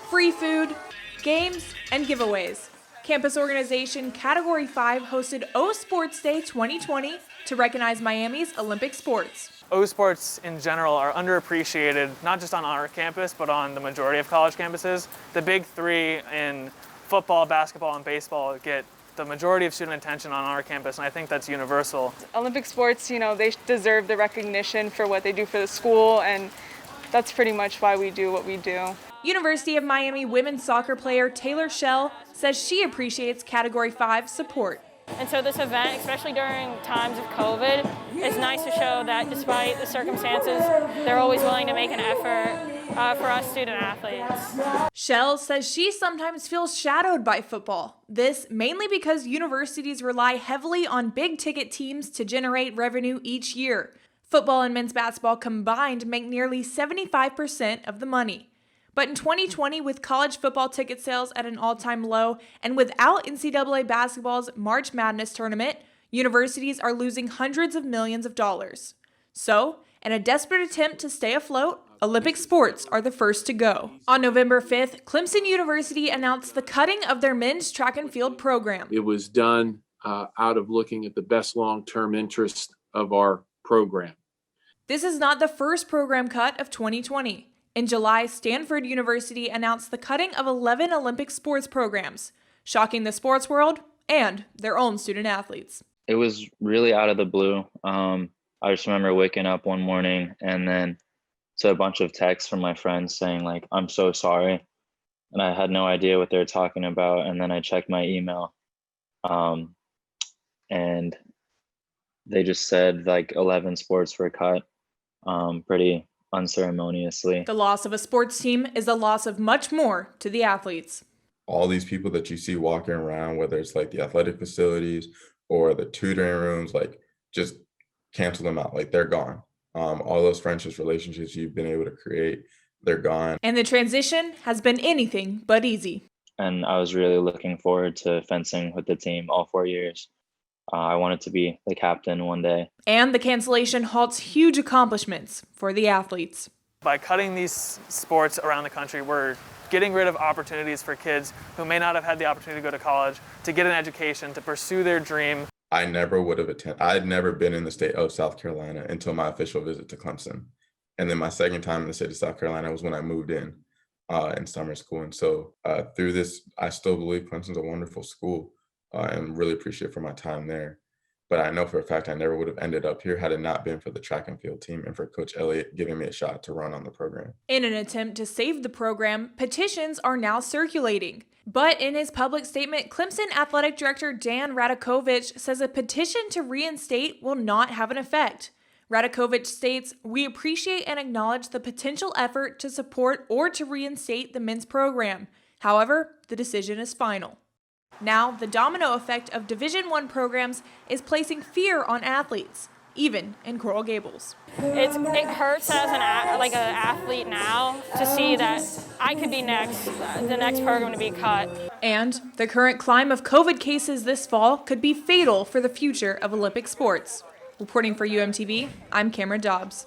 free food, games, and giveaways. Campus organization Category 5 hosted O Sports Day 2020 to recognize Miami's Olympic sports. O sports in general are underappreciated, not just on our campus, but on the majority of college campuses. The big three in football, basketball, and baseball get the majority of student attention on our campus, and I think that's universal. Olympic sports, they deserve the recognition for what they do for the school, and that's pretty much why we do what we do. University of Miami women's soccer player Taylor Shell says she appreciates Category 5 support. And so this event, especially during times of COVID, is nice to show that despite the circumstances, they're always willing to make an effort for us student athletes. Shell says she sometimes feels shadowed by football. This mainly because universities rely heavily on big-ticket teams to generate revenue each year. Football and men's basketball combined make nearly 75% of the money. But in 2020, with college football ticket sales at an all-time low and without NCAA basketball's March Madness tournament, universities are losing hundreds of millions of dollars. So, in a desperate attempt to stay afloat, Olympic sports are the first to go. On November 5th, Clemson University announced the cutting of their men's track and field program. It was done out of looking at the best long-term interest of our program. This is not the first program cut of 2020. In July, Stanford University announced the cutting of 11 Olympic sports programs, shocking the sports world and their own student athletes. It was really out of the blue. I just remember waking up one morning and then to a bunch of texts from my friends saying like, I'm so sorry. And I had no idea what they were talking about. And then I checked my email and they just said like 11 sports were cut pretty unceremoniously. The loss of a sports team is the loss of much more to the athletes. All these people that you see walking around, whether it's like the athletic facilities or the tutoring rooms, like just cancel them out. Like they're gone. All those friendships, relationships you've been able to create, they're gone. And the transition has been anything but easy. And I was really looking forward to fencing with the team all 4 years. I wanted to be the captain one day. And the cancellation halts huge accomplishments for the athletes. By cutting these sports around the country, we're getting rid of opportunities for kids who may not have had the opportunity to go to college, to get an education, to pursue their dream. I never would have attended. I had never been in the state of South Carolina until my official visit to Clemson. And then my second time in the state of South Carolina was when I moved in summer school. And so through this, I still believe Clemson's a wonderful school. And really appreciate for my time there. But I know for a fact I never would have ended up here had it not been for the track and field team and for Coach Elliott giving me a shot to run on the program. In an attempt to save the program, petitions are now circulating. But in his public statement, Clemson Athletic Director Dan Radakovich says a petition to reinstate will not have an effect. Radakovich states, "We appreciate and acknowledge the potential effort to support or to reinstate the men's program. However, the decision is final." Now, the domino effect of Division I programs is placing fear on athletes, even in Coral Gables. It hurts as an athlete now to see that I could be the next program to be cut. And the current climb of COVID cases this fall could be fatal for the future of Olympic sports. Reporting for UMTV, I'm Cameron Dobbs.